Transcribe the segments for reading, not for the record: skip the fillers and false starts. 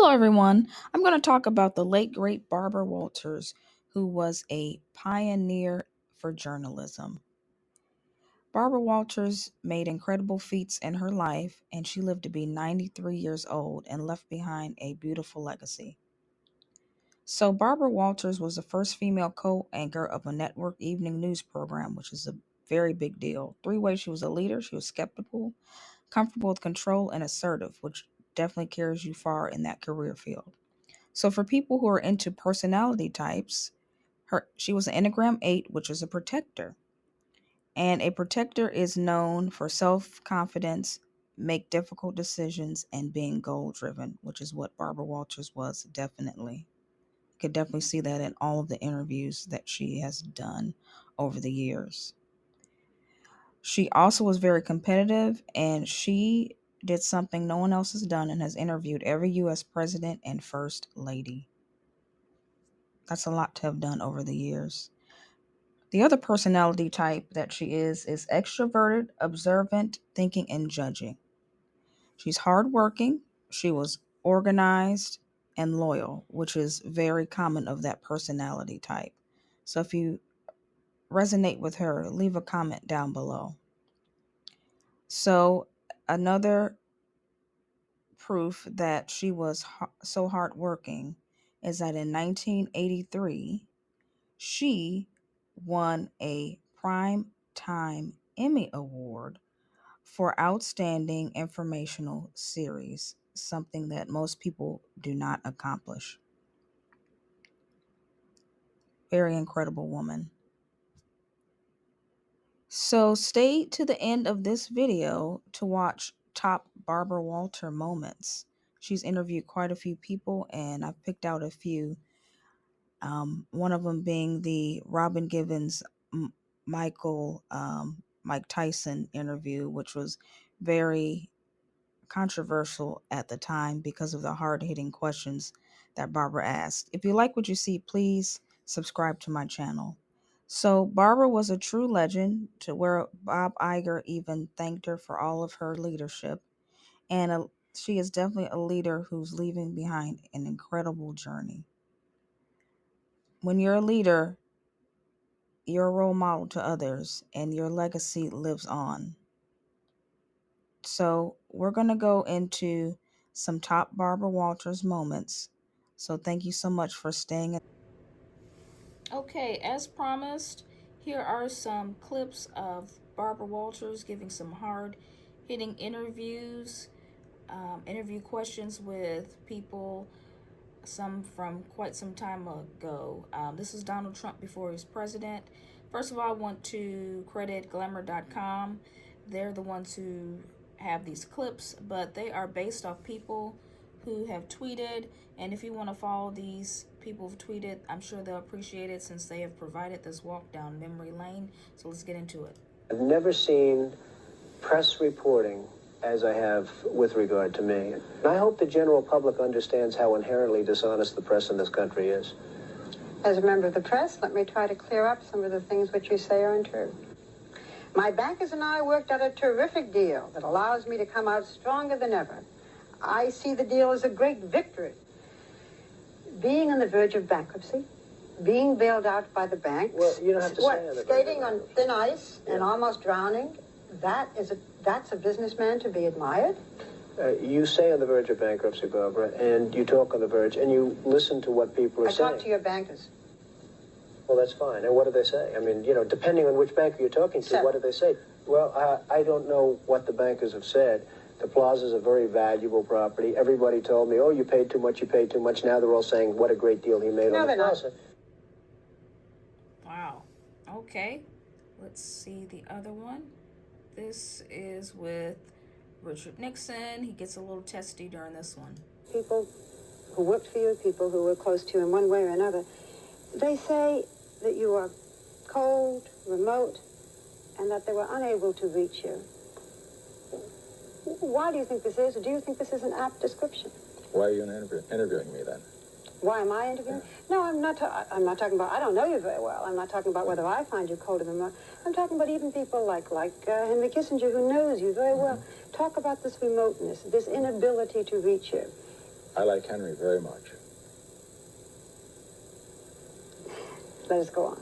Hello, everyone. I'm going to talk about the late, great Barbara Walters, who was a pioneer for journalism. Barbara Walters made incredible feats in her life, and she lived to be 93 years old and left behind a beautiful legacy. So, Barbara Walters was the first female co anchor of a network evening news program, which is a very big deal. Three ways she was a leader: she was skeptical, comfortable with control, and assertive, which definitely carries you far in that career field. So for people who are into personality types, she was an Enneagram 8, which is a protector. And a protector is known for self-confidence, make difficult decisions, and being goal-driven, which is what Barbara Walters was definitely. You could definitely see that in all of the interviews that she has done over the years. She also was very competitive, and she did something no one else has done and has interviewed every U.S. president and first lady. That's a lot to have done over the years. The other personality type that she is extroverted, observant, thinking, and judging. She's hardworking. She was organized and loyal, which is very common of that personality type. So if you resonate with her, leave a comment down below. So another proof that she was so hardworking is that in 1983, she won a Prime Time Emmy Award for Outstanding Informational Series, something that most people do not accomplish. Very incredible woman. So stay to the end of this video to watch top Barbara Walter moments. She's interviewed quite a few people, and I've picked out a few. One of them being the Robin Givens Mike Tyson interview, which was very controversial at the time because of the hard hitting questions that Barbara asked. If you like what you see, please subscribe to my channel. So, Barbara was a true legend to where Bob Iger even thanked her for all of her leadership. And she is definitely a leader who's leaving behind an incredible journey. When you're a leader, you're a role model to others, and your legacy lives on. So, we're going to go into some top Barbara Walters moments. So, thank you so much for staying. Okay, as promised, here are some clips of Barbara Walters giving some hard hitting interviews, interview questions with people, some from quite some time ago. This is Donald Trump before he was president. First of all, I want to credit glamour.com. They're the ones who have these clips, but they are based off people who have tweeted. And if you want to follow these people who've tweeted, I'm sure they'll appreciate it since they have provided this walk down memory lane. So let's get into it. I've never seen press reporting as I have with regard to me. And I hope the general public understands how inherently dishonest the press in this country is. As a member of the press, let me try to clear up some of the things which you say are untrue. My bankers and I worked out a terrific deal that allows me to come out stronger than ever. I see the deal as a great victory. Being on the verge of bankruptcy, being bailed out by the banks, Well, you don't have to say on the skating on thin ice and almost drowning, that's a businessman to be admired. You say on the verge of bankruptcy, Barbara, and you talk on the verge, and you listen to what people are saying. I talk to your bankers. Well, that's fine. And what do they say? I mean, depending on which banker you're talking to, what do they say? Well, I don't know what the bankers have said. The plaza's a very valuable property. Everybody told me, oh, you paid too much, you paid too much. Now they're all saying what a great deal he made on the plaza. Wow. Okay. Let's see the other one. This is with Richard Nixon. He gets a little testy during this one. People who worked for you, people who were close to you in one way or another, they say that you are cold, remote, and that they were unable to reach you. Why do you think this is? Or do you think this is an apt description? Why are you interviewing me then? Why am I interviewing? No, I'm not talking about, I don't know you very well. I'm not talking about whether I find you cold or remote. I'm talking about even people like Henry Kissinger, who knows you very well. Talk about this remoteness, this inability to reach you. I like Henry very much. Let us go on.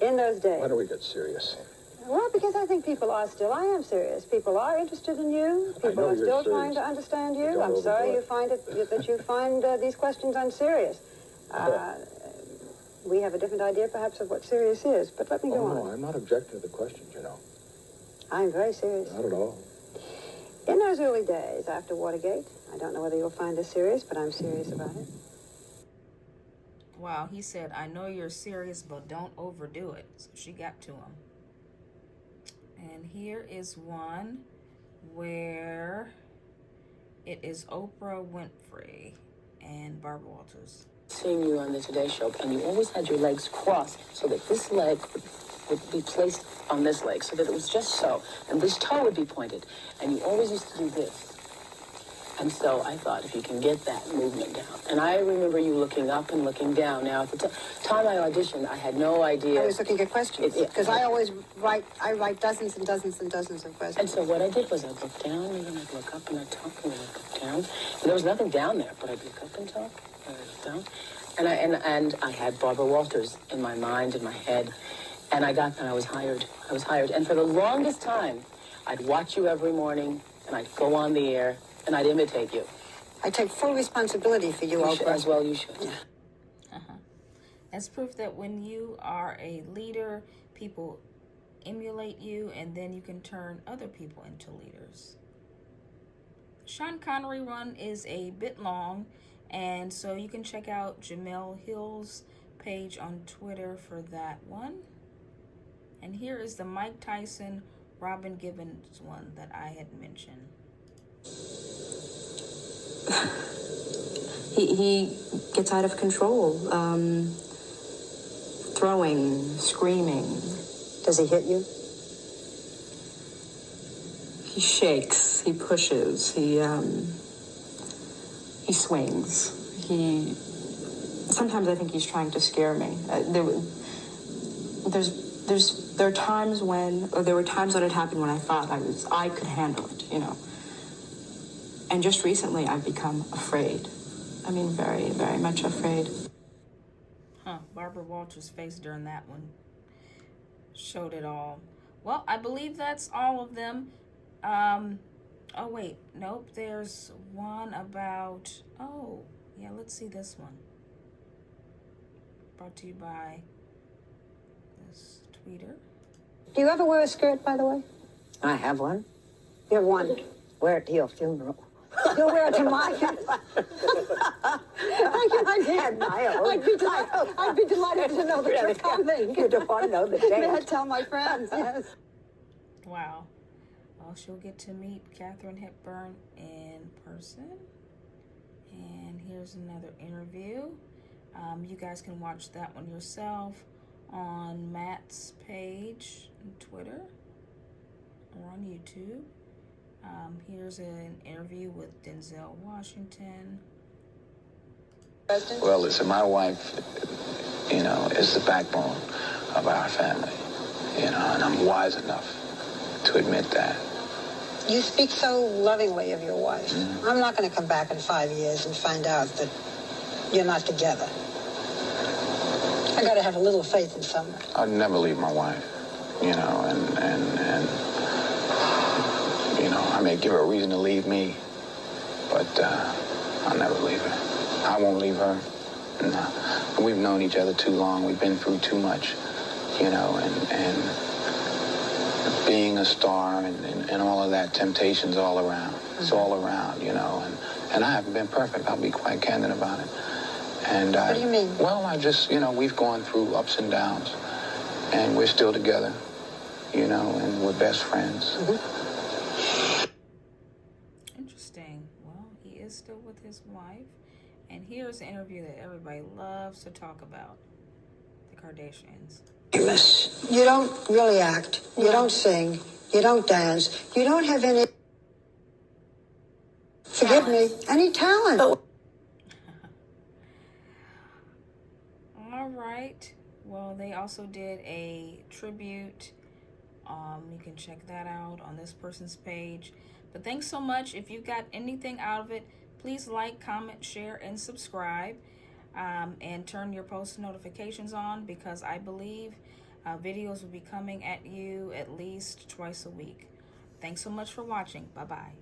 In those days. Why don't we get serious? Well, because I think people are still, I am serious. People are interested in you. People know are you're still serious. trying to understand you. Don't I'm sorry overdo you it. find that you find these questions unserious. We have a different idea, perhaps, of what serious is, but let me go Oh, no, on. I'm not objecting to the questions, you know. I'm very serious. Not at all. In those early days after Watergate, I don't know whether you'll find this serious, but I'm serious about it. Wow, he said, I know you're serious, but don't overdo it. So she got to him. And here is one where it is Oprah Winfrey and Barbara Walters. Seeing you on the Today Show, and you always had your legs crossed so that this leg would be placed on this leg, so that it was just so, and this toe would be pointed, and you always used to do this. And so I thought, if you can get that movement down. And I remember you looking up and looking down. Now, at the time I auditioned, I had no idea. I was looking at questions, because I always write dozens and dozens and dozens of questions. And so what I did was I'd look down, and then I'd look up, and I'd talk, and then I'd look down. And there was nothing down there, but I'd look up and talk, and I'd look down. And I had Barbara Walters in my mind, in my head, and I was hired. I was hired. And for the longest time, I'd watch you every morning, and I'd go on the air, and I'd imitate you. I take full responsibility for you, You should, Oprah. as well you should. Yeah. That's proof that when you are a leader, people emulate you, and then you can turn other people into leaders. Sean Connery run is a bit long, and so you can check out Jamel Hill's page on Twitter for that one. And here is the Mike Tyson, Robin Givens one that I had mentioned. He gets out of control, throwing, screaming. Does he hit you? He shakes, he pushes, he swings. Sometimes I think he's trying to scare me. There were times when it happened when I thought I could handle it, you know. And just recently I've become afraid. I mean, very, very much afraid. Barbara Walters' face during that one showed it all. Well, I believe that's all of them. Oh wait, nope, there's one about, let's see this one. Brought to you by this tweeter. Do you ever wear a skirt, by the way? I have one. You have one. Wear it to your funeral. You'll wear it to my funeral. I did. My own. I'd be delighted to know that you're coming. You don't want to know the May I date. tell my friends, yes. Wow. Well, she'll get to meet Katharine Hepburn in person. And here's another interview. You guys can watch that one yourself on Matt's page on Twitter or on YouTube. Here's an interview with Denzel Washington. Well, listen, my wife, is the backbone of our family, and I'm wise enough to admit that. You speak so lovingly of your wife. Mm-hmm. I'm not going to come back in 5 years and find out that you're not together. I got to have a little faith in someone. I'd never leave my wife, and I may give her a reason to leave me, but I'll never leave her. I won't leave her. No. We've known each other too long. We've been through too much, and being a star and all of that, temptation's all around. It's all around, and I haven't been perfect. I'll be quite candid about it. And what do you mean? Well, we've gone through ups and downs, and we're still together, and we're best friends. Mm-hmm. Interesting. Well, he is still with his wife. And here's an interview that everybody loves to talk about. The Kardashians. You don't really act. You don't sing. You don't dance. You don't have any... Forgive me. Any talent. All right. Well, they also did a tribute. You can check that out on this person's page. But thanks so much. If you got anything out of it, Please like, comment, share, and subscribe. And turn your post notifications on, because I believe videos will be coming at you at least twice a week. Thanks so much for watching. Bye-bye.